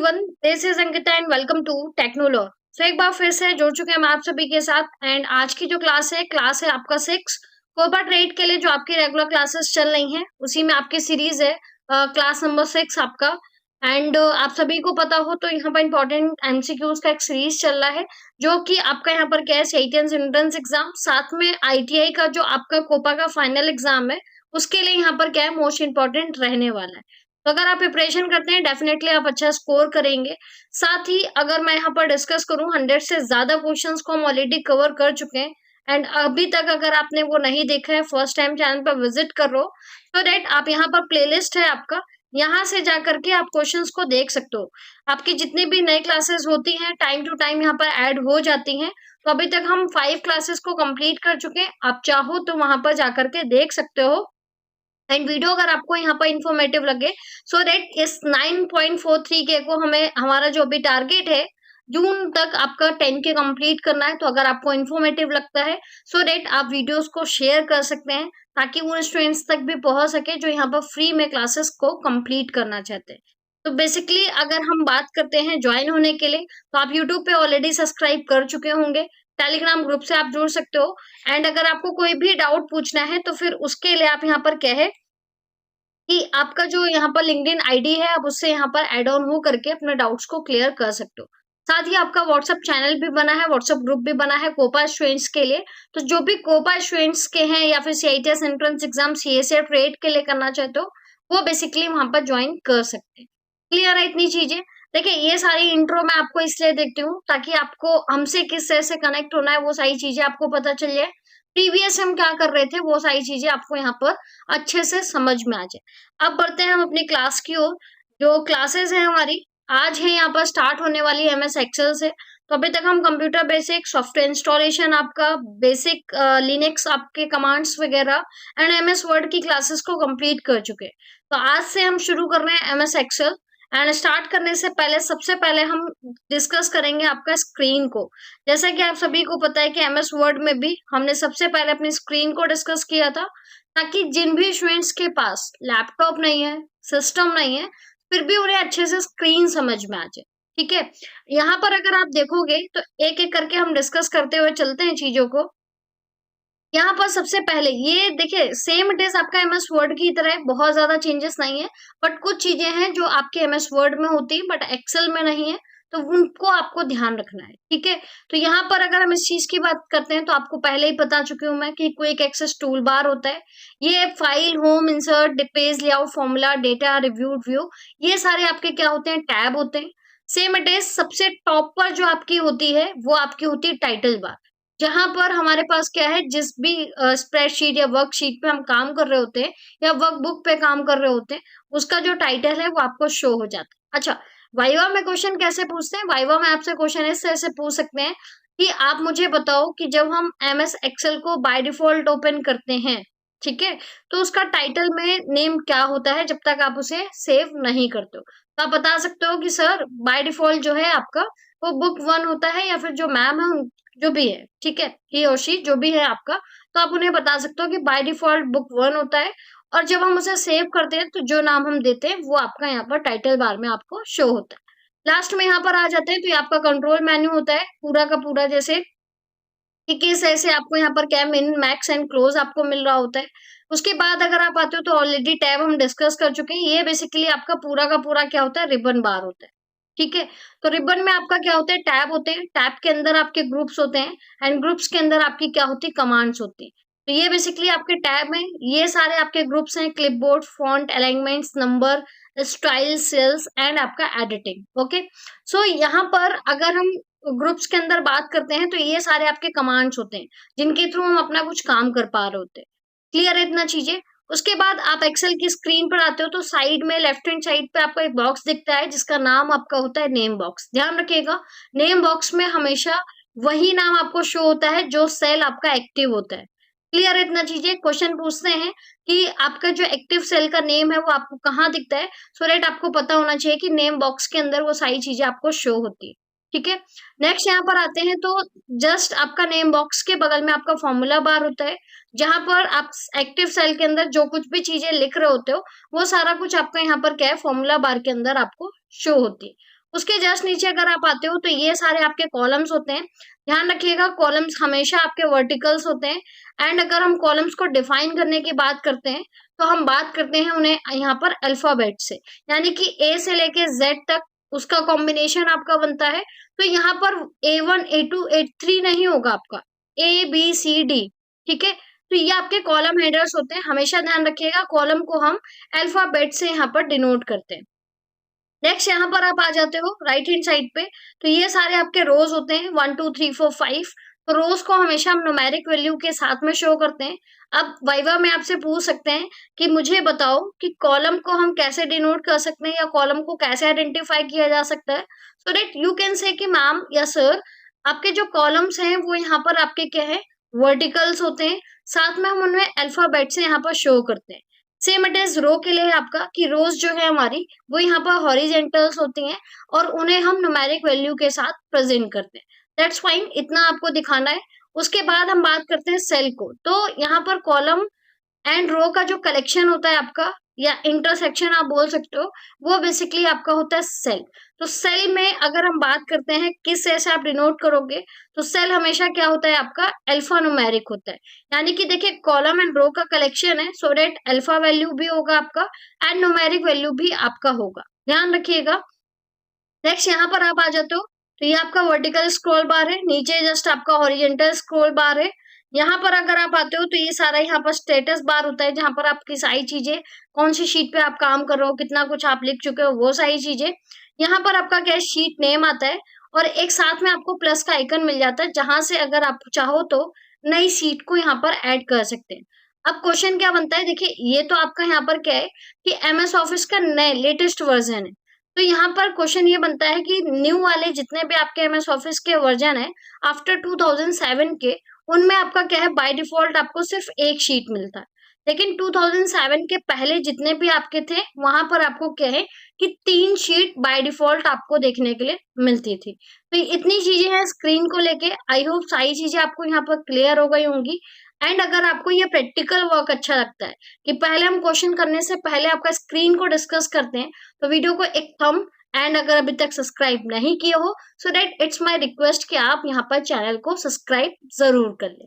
Everyone, this is Ankita and welcome to technolo. So एक बार फिर से जुड़ चुके हैं हम आप सभी के साथ। एंड आज की जो क्लास है आपका 6 कोपा ट्रेड के लिए जो आपकी रेगुलर क्लासेस चल रही हैं उसी में आपकी सीरीज है क्लास नंबर 6 आपका। एंड आप सभी को पता हो तो यहाँ पर इंपॉर्टेंट एमसीक्यूज का एक सीरीज चल रहा है जो कि आपका यहाँ पर क्या है, सीआईटी एंट्रेंस एग्जाम साथ में आईटीआई का जो आपका कोपा का फाइनल एग्जाम है उसके लिए यहाँ पर क्या है, मोस्ट इंपॉर्टेंट रहने वाला है। तो अगर आप प्रिपरेशन करते हैं डेफिनेटली आप अच्छा स्कोर करेंगे। साथ ही अगर मैं यहाँ पर डिस्कस करूं, 100 से ज्यादा क्वेश्चंस को हम ऑलरेडी कवर कर चुके हैं। एंड अभी तक अगर आपने वो नहीं देखा है, फर्स्ट टाइम चैनल पर विजिट कर रहे हो तो दैट आप यहाँ पर प्लेलिस्ट है आपका, यहाँ से जा करके आप क्वेश्चंस को देख सकते हो। आपकी जितनी भी नई क्लासेस होती हैं टाइम टू टाइम यहाँ पर ऐड हो जाती हैं। तो अभी तक हम 5 क्लासेस को कंप्लीट कर चुके हैं, आप चाहो तो वहां पर जाकर के देख सकते हो। एंड वीडियो अगर आपको यहाँ पर इंफॉर्मेटिव लगे सो दैट इस 9.43 के को हमें हमारा जो अभी टारगेट है जून तक आपका 10 के कंप्लीट करना है। तो अगर आपको इन्फॉर्मेटिव लगता है सो दैट आप वीडियोस को शेयर कर सकते हैं ताकि उन स्टूडेंट्स तक भी पहुंच सके जो यहाँ पर फ्री में क्लासेस को कंप्लीट करना चाहते हैं। तो बेसिकली अगर हम बात करते हैं ज्वाइन होने के लिए तो आप यूट्यूब पे ऑलरेडी सब्सक्राइब कर चुके होंगे, टेलीग्राम ग्रुप से आप जुड़ सकते हो। एंड अगर आपको कोई भी डाउट पूछना है तो फिर उसके लिए आप यहाँ पर क्या है कि आपका जो यहाँ पर लिंक्डइन आईडी है आप उससे यहाँ पर एड ऑन हो करके अपने डाउट्स को क्लियर कर सकते हो। साथ ही आपका व्हाट्सएप चैनल भी बना है, व्हाट्सएप ग्रुप भी बना है कोपा स्टूडेंट्स के लिए। तो जो भी कोपा स्टूडेंट्स के हैं या फिर CITS entrance exam CSA trade के लिए करना चाहते हो वो बेसिकली वहां पर ज्वाइन कर सकते हैं। क्लियर है इतनी चीजें? देखिए ये सारी इंट्रो मैं आपको इसलिए देखती हूँ ताकि आपको हमसे किस तरह से कनेक्ट होना है वो सारी चीजें आपको पता चल जाए। प्रीवियस हम क्या कर रहे थे वो सारी चीजें आपको यहाँ पर अच्छे से समझ में आ जाए। अब बढ़ते हैं हम अपनी क्लास की ओर। जो क्लासेस है हमारी आज है यहाँ पर स्टार्ट होने वाली एमएस एक्सेल से। तो अभी तक हम कंप्यूटर बेसिक, सॉफ्टवेयर इंस्टॉलेशन, आपका बेसिक लिनक्स आपके कमांड्स वगैरह एंड एमएस वर्ड की क्लासेस को कंप्लीट कर चुके हैं। तो आज से हम शुरू कर रहे हैं एमएस एक्सेल। एंड स्टार्ट करने से पहले सबसे पहले हम डिस्कस करेंगे आपका स्क्रीन को। जैसा कि आप सभी को पता है कि एमएस वर्ड में भी हमने सबसे पहले अपनी स्क्रीन को डिस्कस किया था ताकि जिन भी स्टूडेंट्स के पास लैपटॉप नहीं है, सिस्टम नहीं है, फिर भी उन्हें अच्छे से स्क्रीन समझ में आ जाए। ठीक है, यहाँ पर अगर आप देखोगे तो एक एक करके हम डिस्कस करते हुए चलते हैं चीजों को। यहाँ पर सबसे पहले ये देखिए सेम इट इज आपका एमएस वर्ड की तरह है, बहुत ज्यादा चेंजेस नहीं है। बट कुछ चीजें हैं जो आपके एमएस वर्ड में होती है बट एक्सेल में नहीं है, तो उनको आपको ध्यान रखना है। ठीक है, तो यहाँ पर अगर हम इस चीज की बात करते हैं तो आपको पहले ही बता चुकी हूँ मैं कि क्विक एक्सेस टूल बार होता है। ये file, home, insert, page layout, formula, data, review, view, ये सारे आपके क्या होते हैं, टैब होते हैं। सेम इट इज सबसे टॉप पर जो आपकी होती है वो आपकी होती है टाइटल बार, जहां पर हमारे पास क्या है, जिस भी स्प्रेडशीट या वर्कशीट पे हम काम कर रहे होते हैं या वर्कबुक पे काम कर रहे होते हैं उसका जो टाइटल है वो आपको शो हो जाता है। अच्छा, वाइवा में क्वेश्चन कैसे पूछते हैं? वाइवा में आपसे क्वेश्चन इस तरह से पूछ सकते हैं कि आप मुझे बताओ कि जब हम एमएस एक्सेल को बाय डिफॉल्ट ओपन करते हैं, ठीक है, तो उसका टाइटल में नेम क्या होता है जब तक आप उसे सेव नहीं करते हो। तो आप बता सकते हो कि सर बाय डिफॉल्ट जो है आपका वो बुक 1 होता है या फिर जो मैम है जो भी है, ठीक है, ही और शी जो भी है आपका, तो आप उन्हें बता सकते हो कि बाय डिफॉल्ट बुक 1 होता है। और जब हम उसे सेव करते हैं तो जो नाम हम देते हैं वो आपका यहाँ पर टाइटल बार में आपको शो होता है। लास्ट में यहाँ पर आ जाते हैं तो ये आपका कंट्रोल मेन्यू होता है पूरा का पूरा, जैसे कि किस ऐसे आपको यहाँ पर क्या मिन, मैक्स एंड क्लोज आपको मिल रहा होता है। उसके बाद अगर आप आते हो तो ऑलरेडी टैब हम डिस्कस कर चुके हैं। ये बेसिकली आपका पूरा का पूरा क्या होता है, रिबन बार होता है। ठीक है, तो रिबन में आपका क्या होता है, टैब होते हैं, टैब के अंदर आपके ग्रुप्स होते हैं एंड ग्रुप्स के अंदर आपकी क्या होती है, कमांड्स होती है। तो ये बेसिकली आपके टैब हैं, ये सारे आपके ग्रुप्स हैं, clipboard, font, alignments, number, style, cells and आपका एडिटिंग। ओके, सो यहाँ पर अगर हम ग्रुप्स के अंदर बात करते हैं तो ये सारे आपके कमांड्स होते हैं जिनके थ्रू हम अपना कुछ काम कर पा रहे होते हैं। क्लियर है इतना चीजें? उसके बाद आप एक्सेल की स्क्रीन पर आते हो तो साइड में लेफ्ट हैंड साइड पे आपको एक बॉक्स दिखता है जिसका नाम आपका होता है नेम बॉक्स। ध्यान रखिएगा, नेम बॉक्स में हमेशा वही नाम आपको शो होता है जो सेल आपका एक्टिव होता है। क्लियर है इतना चीजें? क्वेश्चन पूछते हैं कि आपका जो एक्टिव सेल का नेम है वो आपको कहाँ दिखता है, सो दैट आपको पता होना चाहिए कि नेम बॉक्स के अंदर वो सारी चीजें आपको शो होती है। ठीक है, नेक्स्ट यहाँ पर आते हैं तो जस्ट आपका नेम बॉक्स के बगल में आपका फॉर्मूला बार होता है जहां पर आप एक्टिव सेल के अंदर जो कुछ भी चीजें लिख रहे होते हो वो सारा कुछ आपका यहाँ पर क्या है, फॉर्मूला बार के अंदर आपको शो होती है। उसके जस्ट नीचे अगर आप आते हो तो ये सारे आपके कॉलम्स होते हैं। ध्यान रखिएगा कॉलम्स हमेशा आपके वर्टिकल्स होते हैं। एंड अगर हम कॉलम्स को डिफाइन करने की बात करते हैं तो हम बात करते हैं उन्हें यहाँ पर अल्फाबेट से, यानी कि ए से लेके जेड तक उसका कॉम्बिनेशन आपका बनता है। तो यहाँ पर A1 A2 A3 नहीं होगा आपका, ABCD, ठीक है। तो ये आपके कॉलम हेडर्स होते हैं, हमेशा ध्यान रखिएगा कॉलम को हम अल्फाबेट से यहाँ पर डिनोट करते हैं। नेक्स्ट यहाँ पर आप आ जाते हो राइट हैंड साइड पे, तो ये सारे आपके रोज होते हैं 1 2 3 4 5। तो रोज को हमेशा हम न्यूमेरिक वैल्यू के साथ में शो करते हैं। अब वाइवा में आपसे पूछ सकते हैं कि मुझे बताओ कि कॉलम को हम कैसे डिनोट कर सकते हैं या कॉलम को कैसे आइडेंटिफाई किया जा सकता है, so that you can say कि मैम या सर आपके जो कॉलम्स हैं वो यहाँ पर आपके क्या है, वर्टिकल्स होते हैं, साथ में हम उनमें अल्फाबेट से यहाँ पर शो करते हैं। सेम इट इज रो के लिए आपका कि रोज जो है हमारी वो यहाँ पर हॉरिजेंटल्स होती हैं और उन्हें हम न्यूमेरिक वैल्यू के साथ प्रेजेंट करते हैं। दैट्स फाइन, इतना आपको दिखाना है। उसके बाद हम बात करते हैं सेल को। तो यहाँ पर कॉलम एंड रो का जो कलेक्शन होता है आपका या इंटरसेक्शन आप बोल सकते हो, वो बेसिकली आपका होता है सेल। तो सेल में अगर हम बात करते हैं किस से आप डिनोट करोगे, तो सेल हमेशा क्या होता है आपका अल्फा न्यूमेरिक होता है। यानी कि देखिए कॉलम एंड रो का कलेक्शन है, सो दैट अल्फा वैल्यू भी होगा आपका एंड न्यूमेरिक वैल्यू भी आपका होगा, ध्यान रखिएगा। नेक्स्ट यहाँ पर आप आ जाते हो तो ये आपका वर्टिकल स्क्रॉल बार है, नीचे जस्ट आपका हॉरिजेंटल स्क्रॉल बार है। यहाँ पर अगर आप आते हो तो ये सारा यहाँ पर स्टेटस बार होता है, जहां पर आपकी सारी चीजें, कौन सी शीट पे आप काम कर रहे हो, कितना कुछ आप लिख चुके हो, वो सारी चीजें। यहाँ पर आपका क्या शीट नेम आता है और एक साथ में आपको प्लस का आइकन मिल जाता है, जहां से अगर आप चाहो तो नई शीट को यहाँ पर ऐड कर सकते हैं। अब क्वेश्चन क्या बनता है, देखिए ये तो आपका यहाँ पर क्या है कि MS ऑफिस का नए लेटेस्ट वर्जन है। तो यहाँ पर क्वेश्चन ये बनता है कि न्यू वाले जितने भी आपके MS ऑफिस के वर्जन है आफ्टर 2007 के, उनमें आपका क्या है बाय डिफॉल्ट आपको सिर्फ एक शीट मिलता है। लेकिन 2007 के पहले जितने भी आपके थे वहां पर आपको क्या है कि 3 शीट बाय डिफॉल्ट आपको देखने के लिए मिलती थी। तो इतनी चीजें हैं स्क्रीन को लेके, आई होप सारी चीजें आपको यहाँ पर क्लियर हो गई होंगी। एंड अगर आपको ये प्रैक्टिकल वर्क अच्छा लगता है कि पहले हम क्वेश्चन करने से पहले आपका स्क्रीन को डिस्कस करते हैं, तो वीडियो को एक थंब एंड अगर अभी तक सब्सक्राइब नहीं किए हो, so that it's my request कि आप यहाँ पर चैनल को सब्सक्राइब जरूर कर ले।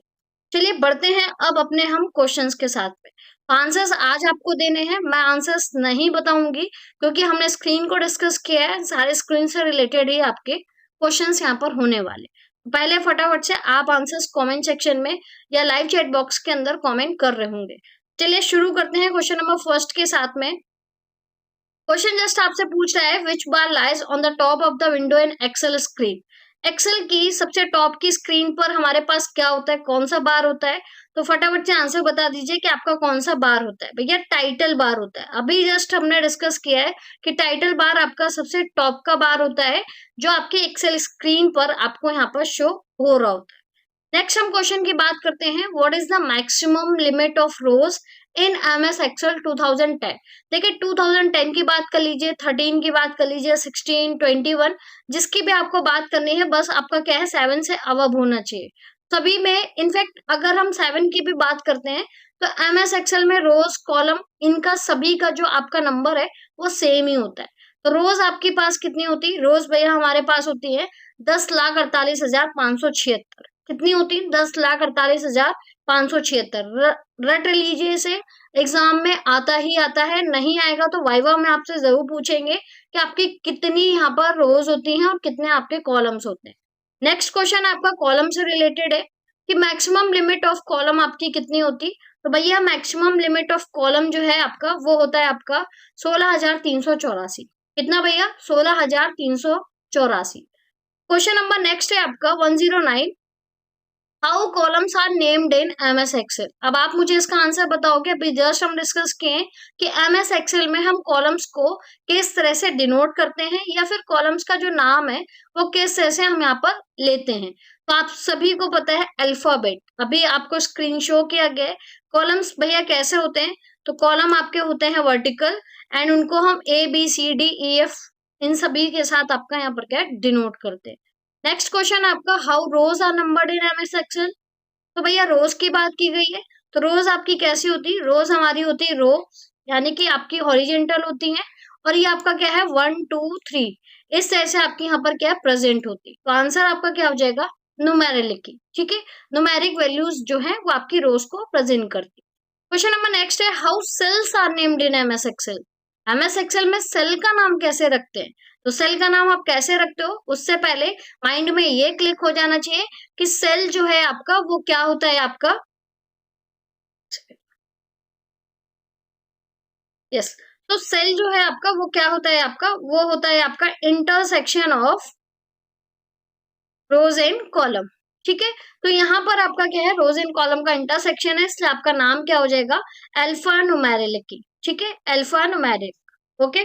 चलिए बढ़ते हैं अब अपने हम क्वेश्चंस के साथ में। आंसर्स आज आपको देने हैं, मैं आंसर्स नहीं बताऊंगी क्योंकि हमने स्क्रीन को डिस्कस किया है, सारे स्क्रीन से रिलेटेड ही आपके क्वेश्चंस यहाँ पर होने वाले। पहले फटाफट से आप आंसर्स कमेंट सेक्शन में या लाइव चैट बॉक्स के अंदर कमेंट कर रहे होंगे। चलिए शुरू करते हैं क्वेश्चन नंबर फर्स्ट के साथ में। क्वेश्चन जस्ट आपसे पूछ रहा है which bar lies on the top of the window in Excel screen. Excel की सबसे टॉप की स्क्रीन पर हमारे पास क्या होता है, कौन सा बार होता है? तो फटाफट से आंसर बता दीजिए कि आपका कौन सा बार होता है। भैया टाइटल बार होता है। अभी जस्ट हमने डिस्कस किया है कि टाइटल बार आपका सबसे टॉप का बार होता है जो आपके एक्सेल स्क्रीन पर आपको यहाँ पर शो हो रहा होता है। नेक्स्ट हम क्वेश्चन की बात करते हैं, what is the maximum limit of rows in MS Excel 2010। देखिए 2010 की बात कर लीजिए, 13 की बात कर लीजिए, 16, 21, जिसकी भी आपको बात करनी है, बस आपका क्या है 7 से अबव होना चाहिए सभी में। इनफैक्ट अगर हम 7 की भी बात करते हैं तो MS एक्सेल में रोज कॉलम इनका सभी का जो आपका नंबर है वो सेम ही होता है। तो रोज आपके पास कितनी होती है? रोज भैया हमारे पास होती है 10,48,576। कितनी होती? 10,48,576। रट लीजिए इसे, एग्जाम में आता ही आता है, नहीं आएगा तो वाइवा में आपसे जरूर पूछेंगे कि आपकी कितनी यहाँ पर रोज होती हैं और कितने आपके कॉलम्स होते हैं। नेक्स्ट क्वेश्चन आपका कॉलम से रिलेटेड है कि मैक्सिमम लिमिट ऑफ कॉलम आपकी कितनी होती। तो भैया मैक्सिमम लिमिट ऑफ कॉलम जो है आपका वो होता है आपका 16,384। कितना भैया? 16,384। क्वेश्चन नंबर नेक्स्ट है आपका 109, how columns are named in MS Excel. अब आप मुझे इसका आंसर बताओगे। अभी जस्ट हम डिस्कस किए कि MS एक्सेल में हम कॉलम्स को किस तरह से डिनोट करते हैं या फिर कॉलम्स का जो नाम है वो किस तरह से हम यहाँ पर लेते हैं। तो आप सभी को पता है अल्फाबेट, अभी आपको स्क्रीन शो किया गया है। कॉलम्स भैया कैसे होते हैं? तो कॉलम आपके होते हैं वर्टिकल एंड उनको हम ABCDEF इन सभी के साथ आपका यहाँ पर क्या डिनोट करते हैं। नेक्स्ट क्वेश्चन आपका, how rows are numbered in MS Excel. तो भैया रोज की बात की गई है, तो रोज आपकी कैसी होती है? रोज हमारी होती है रो, यानी कि आपकी हॉरिजेंटल होती हैं और ये आपका क्या है 1 2 3, इस तरह से आपकी यहाँ पर क्या है प्रेजेंट होती है। तो आंसर आपका क्या हो जाएगा न्यूमेरिक, ठीक है। न्यूमेरिक वैल्यूज जो है वो आपकी रोज को प्रेजेंट करती है। क्वेश्चन नंबर नेक्स्ट है, how cells are named in MS Excel. MS Excel में सेल का नाम कैसे रखते हैं? तो सेल का नाम आप कैसे रखते हो, उससे पहले माइंड में ये क्लिक हो जाना चाहिए कि सेल जो है आपका वो क्या होता है आपका, यस, तो सेल जो है आपका वो क्या होता है आपका, वो होता है आपका intersection of rose and column, ठीक है। तो यहाँ पर आपका क्या है रोज एंड कॉलम का इंटरसेक्शन है, इसलिए आपका नाम क्या हो जाएगा अल्फा न्यूमेरिक, ठीक है, alpha numeric. Okay,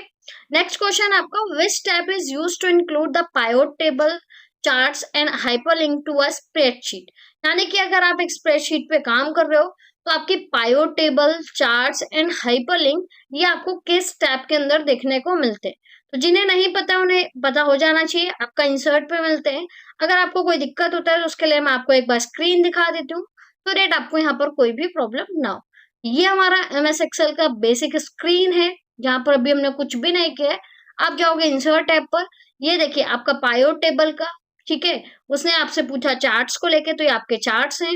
next question आपका, which tab is used to include the pivot table charts and hyperlink to a spreadsheet. यानी कि अगर आप एक स्प्रेडशीट पे काम कर रहे हो तो आपकी pivot table charts and hyperlink ये आपको किस टैब के अंदर देखने को मिलते हैं। तो जिन्हें नहीं पता उन्हें पता हो जाना चाहिए, आपका इंसर्ट पे मिलते हैं। अगर आपको कोई दिक्कत होता है तो उसके लिए मैं आपको एक बार स्क्रीन दिखा देती हूँ, तो डेट आपको यहाँ पर कोई भी प्रॉब्लम ना हो। ये हमारा एमएस एक्सेल का बेसिक स्क्रीन है, जहां पर अभी हमने कुछ भी नहीं किया है। आप जाओगे इंसर्ट टैब पर, ये देखिए आपका पाइवट टेबल का, ठीक है। उसने आपसे पूछा चार्ट्स को लेके, तो ये आपके चार्ट्स हैं।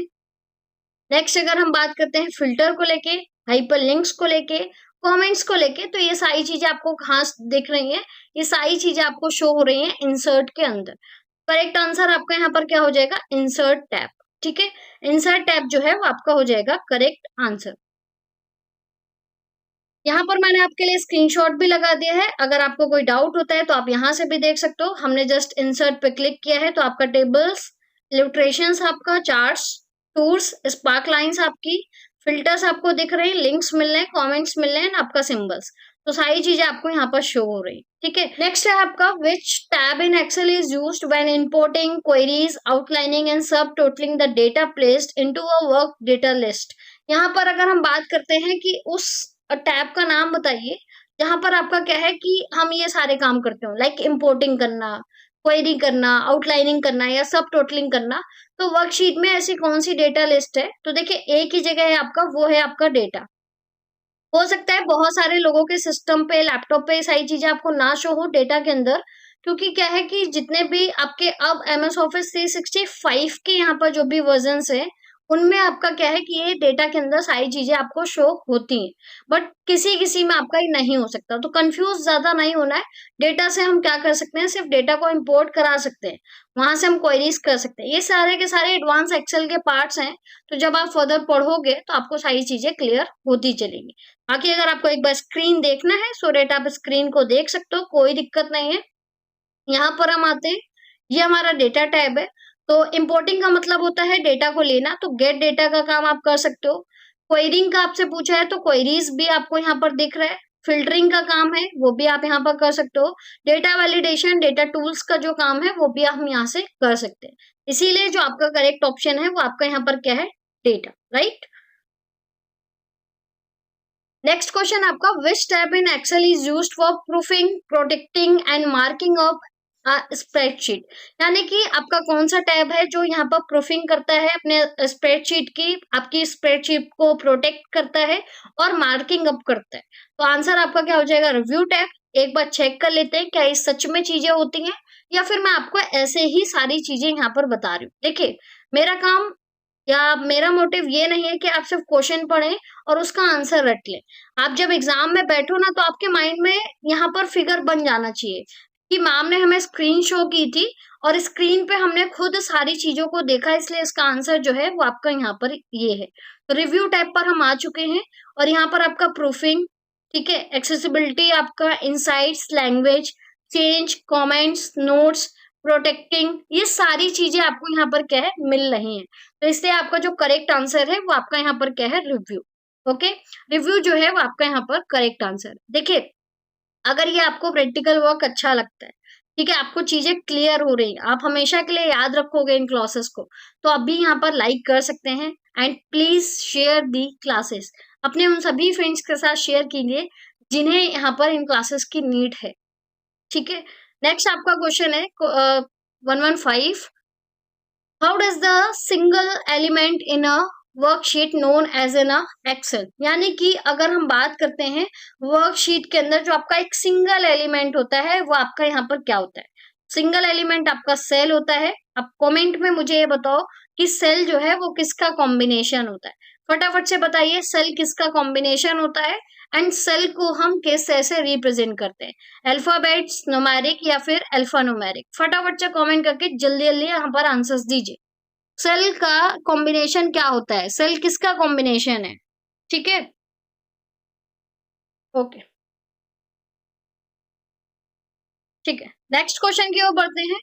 नेक्स्ट अगर हम बात करते हैं फिल्टर को लेके, हाइपर लिंक्स को लेके, कमेंट्स को लेके, तो ये सारी चीजें आपको कहाँ दिख रही हैं, ये सारी चीजें आपको शो हो रही हैं इंसर्ट के अंदर। करेक्ट आंसर आपका यहाँ पर क्या हो जाएगा इंसर्ट टैब, ठीक है। इंसर्ट टैब जो है वो आपका हो जाएगा करेक्ट आंसर। यहाँ पर मैंने आपके लिए स्क्रीनशॉट भी लगा दिया है, अगर आपको कोई डाउट होता है तो आप यहाँ से भी देख सकते हो। हमने जस्ट इंसर्ट पे क्लिक किया है तो आपका टेबल्स, इलस्ट्रेशंस, आपका चार्ट्स, टूल्स, स्पार्क लाइंस, आपकी फिल्टर्स आपको दिख रहे हैं, लिंक्स मिल रहे हैं, कमेंट्स मिल रहे हैं, आपका सिंबल्स, तो सारी चीजें आपको यहाँ पर शो हो रही है, ठीक है। नेक्स्ट है आपका, which tab in Excel is used when importing queries, outlining and subtotalling the data placed into a work data list. यहाँ पर अगर हम बात करते हैं कि उस टैब का नाम बताइए जहां पर आपका क्या है कि हम ये सारे काम करते हो, लाइक इंपोर्टिंग करना, क्वेरी करना, आउटलाइनिंग करना या सब टोटलिंग करना। तो वर्कशीट में ऐसी कौन सी डेटा लिस्ट है, तो देखिए एक ही जगह है आपका, वो है आपका डेटा। हो सकता है बहुत सारे लोगों के सिस्टम पे, लैपटॉप पे सारी चीजें आपको ना शो हो डेटा के अंदर, क्योंकि क्या है कि जितने भी आपके अब एमएस ऑफिस 365 के यहाँ पर जो भी वर्जन है उनमें आपका क्या है कि ये डेटा के अंदर सारी चीजें आपको शो होती हैं, बट किसी किसी में आपका ये नहीं हो सकता। तो कंफ्यूज ज्यादा नहीं होना है, डेटा से हम क्या कर सकते हैं, सिर्फ डेटा को इंपोर्ट करा सकते हैं, वहां से हम क्वेरीज कर सकते हैं। ये सारे के सारे एडवांस एक्सेल के पार्ट्स हैं, तो जब आप फर्दर पढ़ोगे तो आपको सारी चीजें क्लियर होती चलेंगी। बाकी अगर आपको एक बार स्क्रीन देखना है सो डेटा आप स्क्रीन को देख सकते हो, कोई दिक्कत नहीं है। यहाँ पर हम आते हैं, ये हमारा डेटा टैब है। तो इंपोर्टिंग का मतलब होता है डेटा को लेना, तो गेट डेटा का काम आप कर सकते हो। क्वेरिंग का आपसे पूछा है तो क्वेरीज भी आपको यहाँ पर दिख रहा है। फिल्टरिंग का काम है वो भी आप यहाँ पर कर सकते हो। डेटा वैलिडेशन, डेटा टूल्स का जो काम है वो भी हम यहाँ से कर सकते हैं। इसीलिए जो आपका करेक्ट ऑप्शन है वो आपका यहाँ पर क्या है डेटा, राइट। नेक्स्ट क्वेश्चन आपका, which tab in Excel is used for proofing, protecting and marking of spreadsheet. यानी कि आपका कौन सा टैब है जो यहाँ पर प्रूफिंग करता है अपने स्प्रेडशीट की, आपकी स्प्रेडशीट को प्रोटेक्ट करता है और मार्किंग अप करता है। तो आंसर आपका क्या हो जाएगा रिव्यू टैब। एक बार चेक कर लेते हैं क्या ये सच में चीजें होती हैं या फिर मैं आपको ऐसे ही सारी चीजें यहाँ पर बता रही हूँ। देखिए मेरा काम या मेरा मोटिव ये नहीं है कि आप सिर्फ क्वेश्चन पढ़ें और उसका आंसर रट लें। आप जब एग्जाम में बैठो ना तो आपके माइंड में यहाँ पर फिगर बन जाना चाहिए कि मैम ने हमें स्क्रीन शो की थी और स्क्रीन पे हमने खुद सारी चीजों को देखा, इसलिए इसका आंसर जो है वो आपका यहाँ पर ये है। तो रिव्यू टैब पर हम आ चुके हैं और यहाँ पर आपका प्रूफिंग, ठीक है, एक्सेसिबिलिटी, आपका insights, language change, comments, notes, protecting, ये सारी चीजें आपको यहाँ पर क्या है मिल रही हैं। तो इसलिए आपका जो करेक्ट आंसर है वो आपका यहाँ पर क्या है रिव्यू। ओके, रिव्यू जो है वो आपका यहाँ पर करेक्ट आंसर। देखिए अगर ये आपको प्रैक्टिकल वर्क अच्छा लगता है, ठीक है, आपको चीजें क्लियर हो रही है, आप हमेशा के लिए याद रखोगे इन क्लासेस को, तो आप भी यहाँ पर लाइक कर सकते हैं and please share the classes, अपने उन सभी फ्रेंड्स के साथ शेयर कीजिए जिन्हें यहाँ पर इन क्लासेस की नीड है, ठीक है। नेक्स्ट आपका क्वेश्चन है 115, how does the single element in a worksheet known as an Excel. यानी कि अगर हम बात करते हैं वर्कशीट के अंदर जो आपका एक सिंगल एलिमेंट होता है वो आपका यहाँ पर क्या होता है? सिंगल एलिमेंट आपका सेल होता है। अब कमेंट में मुझे ये बताओ कि सेल जो है वो किसका कॉम्बिनेशन होता है? फटाफट से बताइए सेल किसका कॉम्बिनेशन होता है एंड सेल को हम किस ऐसे रिप्रेजेंट करते हैं? अल्फाबेट्स, न्यूमेरिक या फिर अल्फा न्यूमेरिक? फटाफट से कमेंट करके जल्दी जल्दी यहाँ पर आंसर्स दीजिए। सेल का कॉम्बिनेशन क्या होता है? सेल किसका कॉम्बिनेशन है? ठीक है, ओके, ठीक है। नेक्स्ट क्वेश्चन की ओर बढ़ते हैं।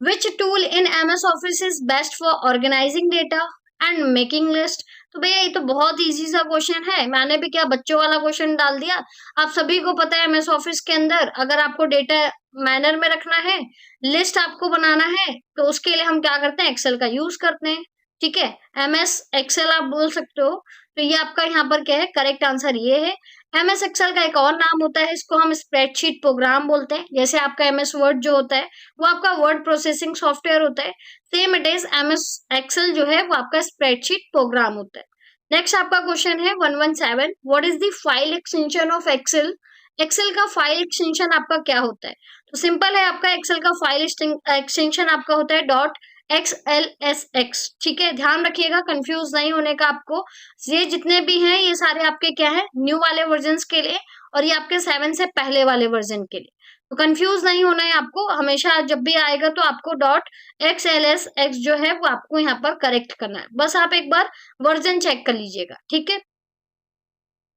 Which tool in MS Office is best for organising data and making list? तो भैया ये तो बहुत इजी सा क्वेश्चन है, मैंने भी क्या बच्चों वाला क्वेश्चन डाल दिया। आप सभी को पता है एमएस ऑफिस के अंदर अगर आपको डेटा मैनर में रखना है, लिस्ट आपको बनाना है, तो उसके लिए हम क्या करते हैं? एक्सेल का यूज करते हैं। ठीक है, एमएस एक्सेल आप बोल सकते हो। तो ये आपका यहाँ पर क्या है? करेक्ट आंसर ये है। एमएस एक्सेल का एक और नाम होता है, इसको हम स्प्रेडशीट प्रोग्राम बोलते हैं। जैसे आपका एमएस वर्ड जो होता है वो आपका वर्ड प्रोसेसिंग सॉफ्टवेयर होता है, same it is MS Excel जो है वो आपका स्प्रेडशीट प्रोग्राम होता है। नेक्स्ट आपका क्वेश्चन है 117, what is the file extension of Excel? Excel का फाइल एक्सटेंशन आपका क्या होता है? तो सिंपल है, आपका एक्सेल का फाइल एक्सटेंशन आपका होता है डॉट XLSX। ठीक है, ध्यान रखिएगा कंफ्यूज नहीं होने का आपको। ये जितने भी हैं ये सारे आपके क्या है? न्यू वाले वर्जन के लिए, और ये आपके 7 से पहले वाले वर्जन के लिए। तो कंफ्यूज नहीं होना है आपको, हमेशा जब भी आएगा तो आपको डॉट XLSX जो है वो आपको यहाँ पर करेक्ट करना है। बस आप एक बार वर्जन चेक कर लीजिएगा। ठीक है,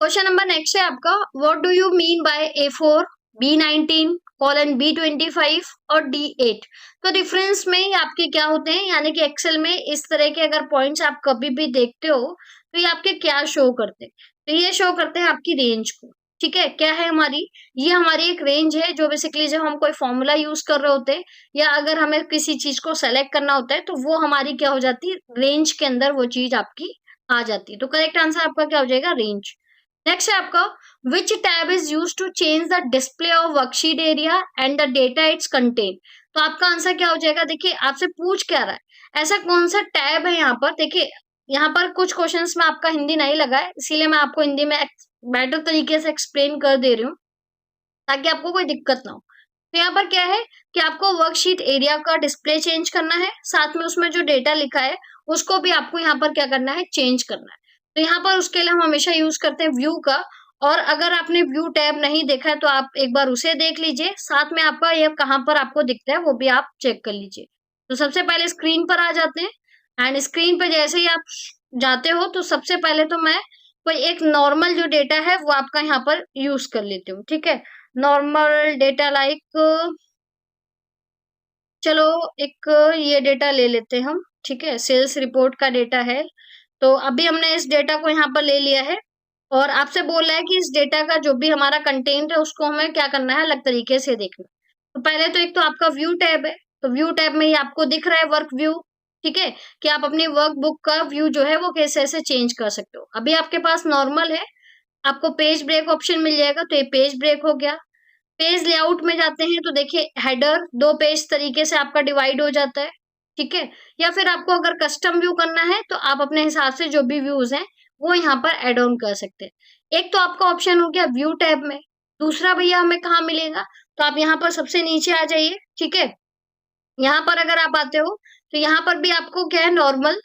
क्वेश्चन नंबर नेक्स्ट है आपका, what do you mean by A4, B19 colon B25 और D8? तो डिफरेंस में ही आपके क्या होते हैं? यानी कि एक्सेल में इस तरह के अगर पॉइंट्स आप कभी भी देखते हो तो ये आपके क्या शो करते हैं? तो ये शो करते हैं आपकी रेंज को। ठीक है, क्या है हमारी? ये हमारी एक रेंज है जो बेसिकली जब हम कोई फॉर्मूला यूज कर रहे होते हैं या अगर हमें किसी चीज को सेलेक्ट करना होता है तो वो हमारी क्या हो जाती है? रेंज के अंदर वो चीज आपकी आ जाती है। तो करेक्ट आंसर आपका क्या हो जाएगा? रेंज। नेक्स्ट है आपका, which tab is use to change the display of worksheet area and the data its content? तो आपका आंसर क्या हो जाएगा? देखिए आपसे पूछ क्या रहा है, ऐसा कौन सा टैब है यहाँ पर? देखिए यहाँ पर कुछ क्वेश्चंस में आपका हिंदी नहीं लगा है, इसीलिए मैं आपको हिंदी में बेटर तरीके से एक्सप्लेन कर दे रही हूँ ताकि आपको कोई दिक्कत ना हो। तो यहाँ पर क्या है कि आपको वर्कशीट एरिया का डिस्प्ले चेंज करना है, साथ में उसमें जो डेटा लिखा है उसको भी आपको यहाँ पर क्या करना है? चेंज करना है। तो यहाँ पर उसके लिए हम हमेशा यूज करते हैं व्यू का, और अगर आपने व्यू टैब नहीं देखा है तो आप एक बार उसे देख लीजिए, साथ में आपका ये कहाँ पर आपको दिखता है वो भी आप चेक कर लीजिए। तो सबसे पहले स्क्रीन पर आ जाते हैं एंड स्क्रीन पर जैसे ही आप जाते हो तो सबसे पहले तो मैं कोई एक नॉर्मल जो डेटा है वो आपका यहाँ पर यूज कर लेती हूँ। ठीक है, नॉर्मल डेटा लाइक चलो एक ये डेटा ले लेते हैं हम। ठीक है, सेल्स रिपोर्ट का डेटा है, तो अभी हमने इस डेटा को यहाँ पर ले लिया है और आपसे बोल रहा है कि इस डेटा का जो भी हमारा कंटेंट है उसको हमें क्या करना है? अलग तरीके से देखना। तो पहले तो एक तो आपका व्यू टैब है, तो व्यू टैब में ही आपको दिख रहा है वर्क व्यू। ठीक है, कि आप अपनी वर्क बुक का व्यू जो है वो कैसे ऐसे चेंज कर सकते हो। अभी आपके पास नॉर्मल है, आपको पेज ब्रेक ऑप्शन मिल जाएगा, तो ये पेज ब्रेक हो गया। पेज लेआउट में जाते हैं तो देखिए हेडर 2 पेज तरीके से आपका डिवाइड हो जाता है। ठीक है, या फिर आपको अगर कस्टम व्यू करना है तो आप अपने हिसाब से जो भी व्यूज हैं वो यहाँ पर एड ऑन कर सकते हैं। एक तो आपका ऑप्शन हो गया व्यू टैब में, दूसरा भैया हमें कहाँ मिलेगा? तो आप यहाँ पर सबसे नीचे आ जाइए। ठीक है, यहाँ पर अगर आप आते हो तो यहाँ पर भी आपको क्या है? नॉर्मल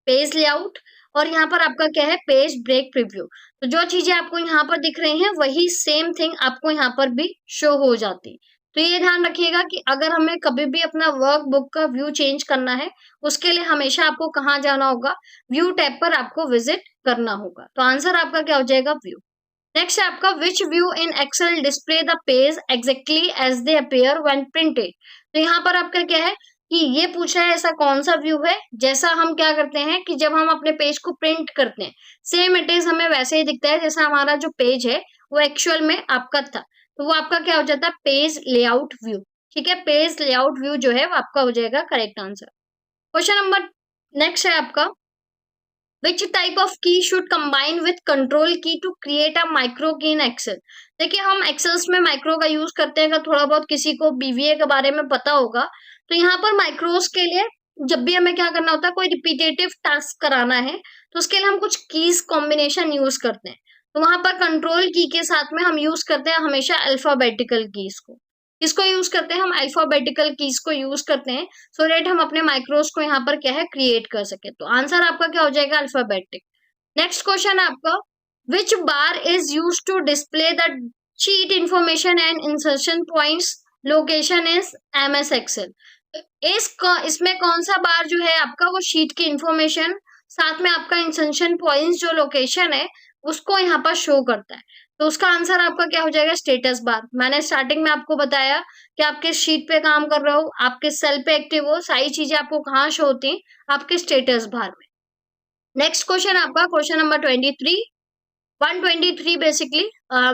पेज लेआउट, और यहाँ पर आपका क्या है? Page break preview. तो जो चीजें आपको यहाँ पर दिख रही हैं वही सेम थिंग आपको यहाँ पर भी शो हो जाती है। तो ये ध्यान रखिएगा कि अगर हमें कभी भी अपना वर्क बुक का व्यू चेंज करना है उसके लिए हमेशा आपको कहाँ जाना होगा? व्यू टैब पर आपको विजिट करना होगा। तो आंसर आपका क्या हो जाएगा? व्यू। नेक्स्ट है आपका, which view in Excel display the page exactly as they appear when printed? तो यहाँ पर आपका क्या है कि ये पूछा है ऐसा कौन सा व्यू है जैसा हम क्या करते हैं कि जब हम अपने पेज को प्रिंट करते हैं सेम इट इज हमें वैसे ही दिखता है जैसा हमारा जो पेज है वो एक्चुअल में आपका था। तो वो आपका क्या हो जाता है? Page layout view. ठीक है, पेज लेआउट व्यू जो है वो आपका हो जाएगा correct answer. Question number next है आपका, Which type of key should combine with control key to create a micro key in Excel? देखिए हम एक्सेल्स में माइक्रो का यूज करते हैं, अगर थोड़ा बहुत किसी को बीवीए के बारे में पता होगा तो यहाँ पर माइक्रोस के लिए जब भी हमें क्या करना होता है, कोई रिपीटेटिव टास्क कराना है, तो उसके लिए हम कुछ कीज कॉम्बिनेशन यूज करते हैं। तो वहां पर कंट्रोल की के साथ में हम यूज करते हैं हमेशा अल्फाबेटिकल कीज को। किसको यूज करते हैं, हम अल्फाबेटिकल कीज को यूज करते हैं, सो दैट हम अपने माइक्रोस को यहाँ पर क्या है, क्रिएट कर सके। तो आंसर आपका क्या हो जाएगा, अल्फाबेटिक। नेक्स्ट क्वेश्चन है आपका, which bar is use to display the sheet information and insertion points, location is MS Excel. इसमें कौन सा बार जो है आपका, वो शीट की इंफॉर्मेशन साथ में आपका इंसर्शन पॉइंट्स जो लोकेशन है उसको यहाँ पर शो करता है। तो उसका आंसर आपका क्या हो जाएगा, स्टेटस बार। मैंने स्टार्टिंग में आपको बताया कि आप किस शीट पे काम कर रहे हो, आप किस सेल पे एक्टिव हो, सारी चीजें आपको कहाँ शो होती हैं, आपके स्टेटस बार में। नेक्स्ट क्वेश्चन आपका question number 23, 123 basically,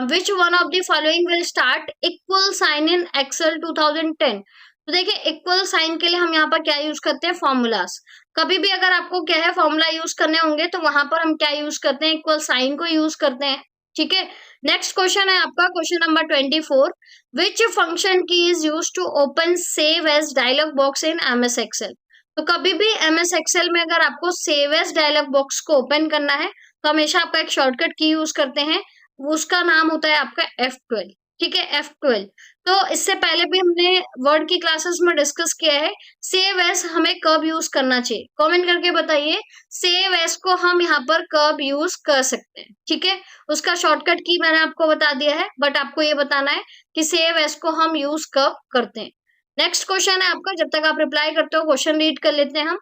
which one of the following will start equal sign in Excel 2010। तो देखिए, इक्वल साइन के लिए हम यहाँ पर क्या यूज करते हैं, फॉर्मूलाज। कभी भी अगर आपको क्या है फॉर्मूला यूज करने होंगे तो वहां पर हम क्या यूज करते हैं, इक्वल साइन को यूज करते हैं। ठीक है, नेक्स्ट क्वेश्चन है आपका question number 24, which function key is use to open save as dialog box in MS Excel. तो कभी भी एमएस एक्सेल में अगर आपको सेव एज डायलॉग बॉक्स को ओपन करना है तो हमेशा आपका एक शॉर्टकट की यूज करते हैं, उसका नाम होता है आपका F12। ठीक है, F12। तो इससे पहले भी हमने वर्ड की क्लासेस में डिस्कस किया है, सेव एज हमें कब यूज करना चाहिए, कमेंट करके बताइए सेव एज को हम यहाँ पर कब यूज कर सकते हैं। ठीक है, उसका शॉर्टकट की मैंने आपको बता दिया है, बट आपको ये बताना है कि सेव एज को हम यूज कब करते हैं। नेक्स्ट क्वेश्चन है आपका, जब तक आप रिप्लाई करते हो क्वेश्चन रीड कर लेते हैं हम।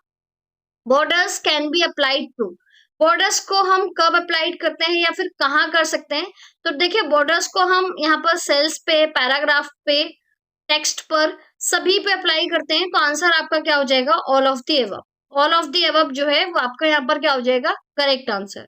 Borders can be applied to, borders को हम कब अप्लाइड करते हैं या फिर कहाँ कर सकते हैं। तो देखिए, बॉर्डर्स को हम यहाँ पर सेल्स पे, पैराग्राफ पे, टेक्स्ट पर, सभी पे अप्लाई करते हैं। तो आंसर आपका क्या हो जाएगा, all of the above. All of the above जो है वो आपका यहाँ पर क्या हो जाएगा, करेक्ट आंसर।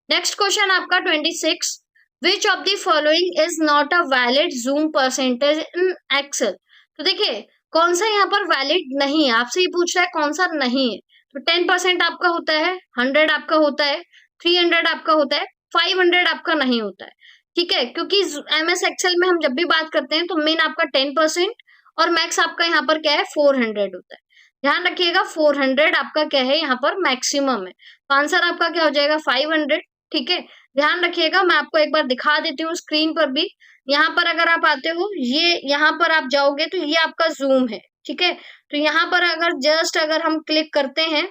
नेक्स्ट क्वेश्चन आपका 26, which of the following is not a valid zoom percentage in Excel. तो देखिए, कौन सा यहाँ पर वैलिड नहीं है, आपसे ही पूछ रहा है कौन सा नहीं है। तो 10% आपका होता है, 100 आपका होता है, 300 आपका होता है, 500 आपका नहीं होता है। ठीक है, क्योंकि एमएस एक्सेल में हम जब भी बात करते हैं तो मेन आपका 10% और मैक्स आपका यहाँ पर क्या है, 400 होता है। ध्यान रखिएगा, 400 आपका क्या है, यहाँ पर मैक्सिमम है। तो आंसर आपका क्या हो जाएगा, 500। ठीक है, ध्यान रखिएगा, मैं आपको एक बार दिखा देती हूँ स्क्रीन पर भी। यहाँ पर अगर आप आते हो, ये यहाँ पर आप जाओगे तो ये आपका जूम है। ठीक है, तो यहाँ पर अगर हम क्लिक करते हैं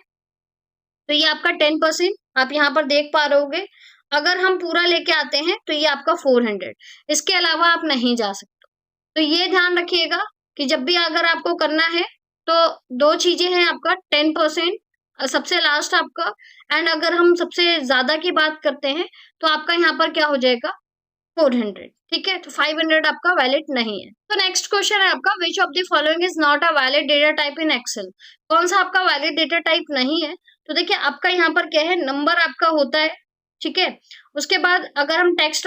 तो ये आपका 10% आप यहाँ पर देख पा रहे होगे। अगर हम पूरा लेके आते हैं तो ये आपका 400, इसके अलावा आप नहीं जा सकते। तो ये ध्यान रखिएगा कि जब भी अगर आपको करना है तो दो चीजें हैं, आपका 10% सबसे लास्ट आपका, एंड अगर हम सबसे ज्यादा की बात करते हैं तो आपका यहाँ पर क्या हो जाएगा, 400। ठीक है, तो 500 आपका वैलिड नहीं है। तो नेक्स्ट क्वेश्चन है आपका, which of the following is not a valid data type in Excel. कौन सा आपका वैलिड डेटा टाइप नहीं है। तो देखिए, आपका यहाँ पर क्या है, नंबर आपका होता है। ठीक है, उसके बाद अगर हम टेक्स्ट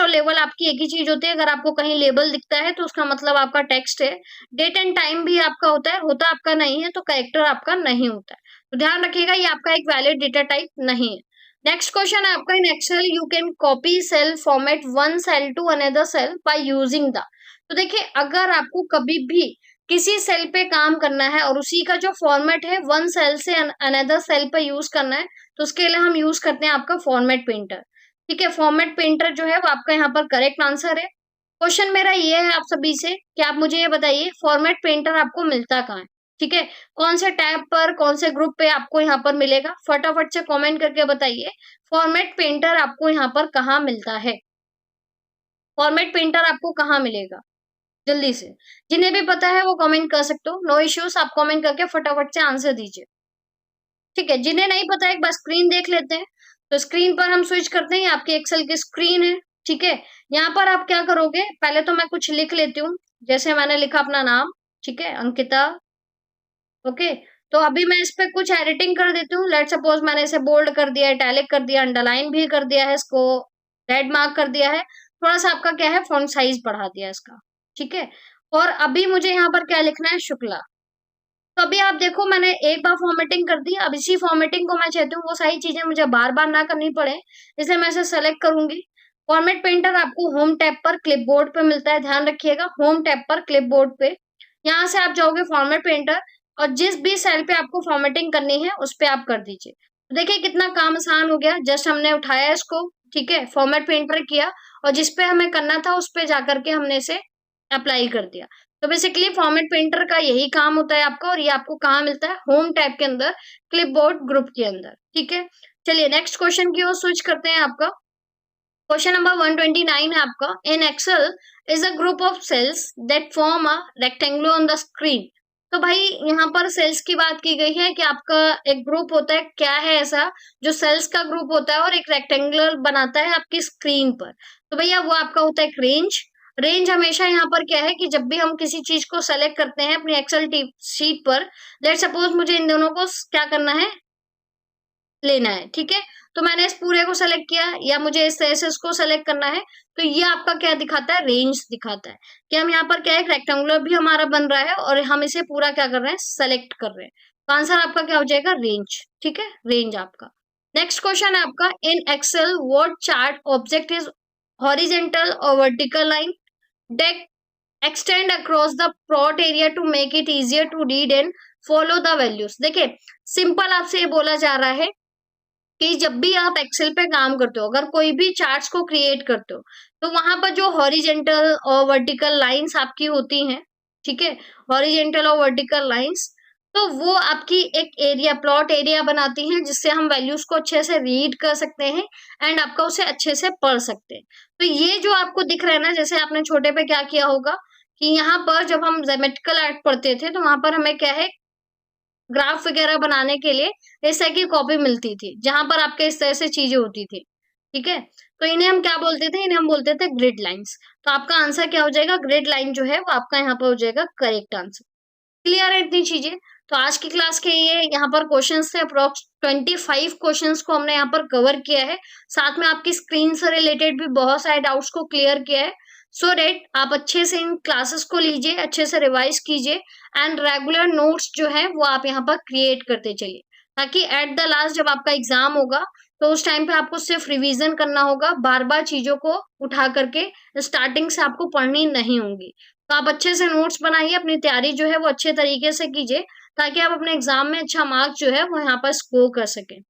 और लेबल आपकी एक ही चीज होती है। अगर आपको कहीं लेबल दिखता है तो उसका मतलब आपका टेक्स्ट है। डेट एंड टाइम भी आपका होता है, होता आपका नहीं है, तो कैरेक्टर आपका नहीं होता है। तो ध्यान रखिएगा, ये आपका एक वैलिड डेटा टाइप नहीं है। नेक्स्ट क्वेश्चन है आपका, in Excel you can copy cell format one cell to another cell by using the. तो देखिए, अगर आपको कभी भी किसी सेल पे काम करना है और उसी का जो फॉर्मेट है वन सेल से अनदर सेल पे यूज करना है, तो उसके लिए हम यूज करते हैं आपका फॉर्मेट पेंटर। ठीक है, फॉर्मेट पेंटर जो है वो आपका यहाँ पर करेक्ट आंसर है। क्वेश्चन मेरा ये है आप सभी से कि आप मुझे ये बताइए, फॉर्मेट पेंटर आपको मिलता कहाँ है। ठीक है, कौन से टैब पर, कौन से ग्रुप पे आपको यहाँ पर मिलेगा, फटाफट से कमेंट करके बताइए फॉर्मेट पेंटर आपको यहाँ पर कहाँ मिलता है। फॉर्मेट पेंटर आपको कहाँ मिलेगा, जल्दी से, जिन्हें भी पता है वो कमेंट कर सकते हो, नो इश्यूज, आप कमेंट करके फटाफट से आंसर दीजिए। ठीक है, जिन्हें नहीं पता एक बार स्क्रीन देख लेते हैं। तो स्क्रीन पर हम स्विच करते हैं, आपकी एक्सेल की स्क्रीन है। ठीक है, यहाँ पर आप क्या करोगे, पहले तो मैं कुछ लिख लेती हूँ, जैसे मैंने लिखा अपना नाम। ठीक है, अंकिता। ओके, तो अभी मैं इस पे कुछ एडिटिंग कर देती हूँ। लेट सपोज मैंने इसे बोल्ड कर दिया, इटैलिक कर दिया, अंडरलाइन भी कर दिया है, इसको रेड मार्क कर दिया है, थोड़ा सा आपका क्या है, फॉन्ट साइज बढ़ा दिया इसका। ठीक है, और अभी मुझे यहाँ पर क्या लिखना है, शुक्ला। तो अभी आप देखो, मैंने एक बार फॉर्मेटिंग कर दी, अब इसी फॉर्मेटिंग को मैं चाहती हूँ वो सारी चीजें मुझे बार बार ना करनी पड़े, इसलिए मैं इसे सेलेक्ट करूंगी। फॉर्मेट पेंटर आपको होम टैब पर क्लिपबोर्ड पे मिलता है, ध्यान रखिएगा, होम टैब पर क्लिपबोर्ड पे। यहाँ से आप जाओगे फॉर्मेट पेंटर, और जिस भी सेल पे आपको फॉर्मेटिंग करनी है उस पे आप कर दीजिए। तो देखिए कितना काम आसान हो गया, जस्ट हमने उठाया इसको, ठीक है, फॉर्मेट पे एंटर किया और जिस पे हमें करना था उस पे जाकर के हमने इसे अप्लाई कर दिया। तो बेसिकली फॉर्मेट पेंटर का यही काम होता है आपका, और ये आपको कहाँ मिलता है, होम टैब के अंदर, क्लिपबोर्ड ग्रुप के अंदर, ठीक है। चलिए नेक्स्ट क्वेश्चन की ओर स्विच करते हैं। आपका क्वेश्चन नंबर 129 है आपका, in Excel is a group of cells that form a rectangle on the screen. तो भाई यहाँ पर सेल्स की बात की गई है कि आपका एक ग्रुप होता है, क्या है ऐसा जो सेल्स का ग्रुप होता है और एक रेक्टेंगुलर बनाता है आपकी स्क्रीन पर। तो भैया वो आपका होता है एक रेंज। रेंज हमेशा यहाँ पर क्या है कि जब भी हम किसी चीज को सेलेक्ट करते हैं अपनी एक्सेल शीट पर, लेट सपोज मुझे इन दोनों को क्या करना है, लेना है, ठीक है। तो मैंने इस पूरे को सेलेक्ट किया या मुझे इस तरह से इसको सेलेक्ट करना है, तो ये आपका क्या दिखाता है, रेंज दिखाता है कि हम यहाँ पर क्या है, रेक्टेंगुलर भी हमारा बन रहा है और हम इसे पूरा क्या कर रहे हैं, सेलेक्ट कर रहे हैं। तो आंसर आपका क्या हो जाएगा, रेंज, ठीक है, रेंज आपका। नेक्स्ट क्वेश्चन है आपका, in Excel what chart object is horizontal और vertical line deck extend across the plot area to make it easier to read and follow the values. देखिए सिंपल आपसे ये बोला जा रहा है कि जब भी आप एक्सेल पे काम करते हो, अगर कोई भी चार्ट्स को क्रिएट करते हो, तो वहां पर जो हॉरिजेंटल और वर्टिकल लाइंस आपकी होती हैं, ठीक है, हॉरिजेंटल और वर्टिकल लाइंस, तो वो आपकी एक एरिया, प्लॉट एरिया बनाती हैं, जिससे हम वैल्यूज को अच्छे से रीड कर सकते हैं एंड आपका उसे अच्छे से पढ़ सकते हैं। तो ये जो आपको दिख रहा है ना, जैसे आपने छोटे पे क्या किया होगा कि यहाँ पर जब हम ज्योमेट्रिकल आर्ट पढ़ते थे तो वहां पर हमें क्या है, ग्राफ वगैरह बनाने के लिए इस तरह की कॉपी मिलती थी, जहां पर आपके इस तरह से चीजें होती थी, ठीक है। तो इन्हें हम क्या बोलते थे, इन्हें हम बोलते थे ग्रिड लाइंस। तो आपका आंसर क्या हो जाएगा, ग्रिड लाइन जो है वो आपका यहाँ पर हो जाएगा करेक्ट आंसर। क्लियर है इतनी चीजें। तो आज की क्लास के ये यहाँ पर क्वेश्चंस थे, अप्रोक्स 25 क्वेश्चंस को हमने यहाँ पर कवर किया है। साथ में आपकी स्क्रीन से रिलेटेड भी बहुत सारे डाउट्स को क्लियर किया है, सो डेट आप अच्छे से इन क्लासेस को लीजिए, अच्छे से रिवाइज कीजिए एंड रेगुलर नोट्स जो है वो आप यहाँ पर क्रिएट करते चलिए, ताकि एट द लास्ट जब आपका एग्जाम होगा तो उस टाइम पे आपको सिर्फ रिवीजन करना होगा, बार बार चीजों को उठा करके स्टार्टिंग से आपको पढ़नी नहीं होंगी। तो आप अच्छे से नोट्स बनाइए, अपनी तैयारी जो है वो अच्छे तरीके से कीजिए, ताकि आप अपने एग्जाम में अच्छा मार्क्स जो है वो यहाँ पर स्कोर कर सकें।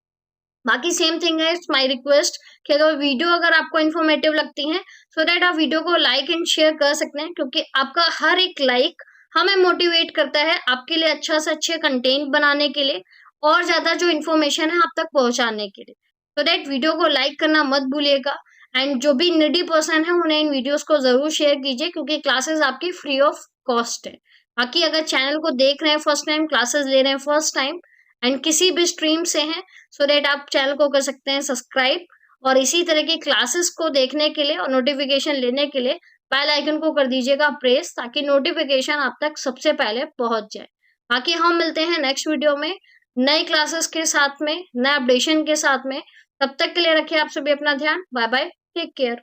बाकी सेम थिंग है, इट्स माय रिक्वेस्ट कि अगर वीडियो अगर आपको इन्फॉर्मेटिव लगती है, सो दैट आप वीडियो को लाइक एंड शेयर कर सकते हैं, क्योंकि आपका हर एक लाइक हमें मोटिवेट करता है आपके लिए अच्छा से अच्छे कंटेंट बनाने के लिए और ज्यादा जो इन्फॉर्मेशन है आप तक पहुंचाने के लिए। तो दैट वीडियो को लाइक करना मत भूलिएगा एंड जो भी निडी पर्सन है उन्हें इन वीडियोस को जरूर शेयर कीजिए, क्योंकि क्लासेस आपकी फ्री ऑफ कॉस्ट है। बाकी अगर चैनल को देख रहे हैं फर्स्ट टाइम, क्लासेस ले रहे हैं फर्स्ट टाइम एंड किसी भी स्ट्रीम से हैं, सो दैट आप चैनल को कर सकते हैं सब्सक्राइब, और इसी तरह की क्लासेस को देखने के लिए और नोटिफिकेशन लेने के लिए बेल आइकन को कर दीजिएगा प्रेस, ताकि नोटिफिकेशन आप तक सबसे पहले पहुंच जाए। बाकी हम मिलते हैं नेक्स्ट वीडियो में नई क्लासेस के साथ में, नए अपडेशन के साथ में। तब तक के लिए रखिए आप सभी अपना ध्यान। Bye bye, take care.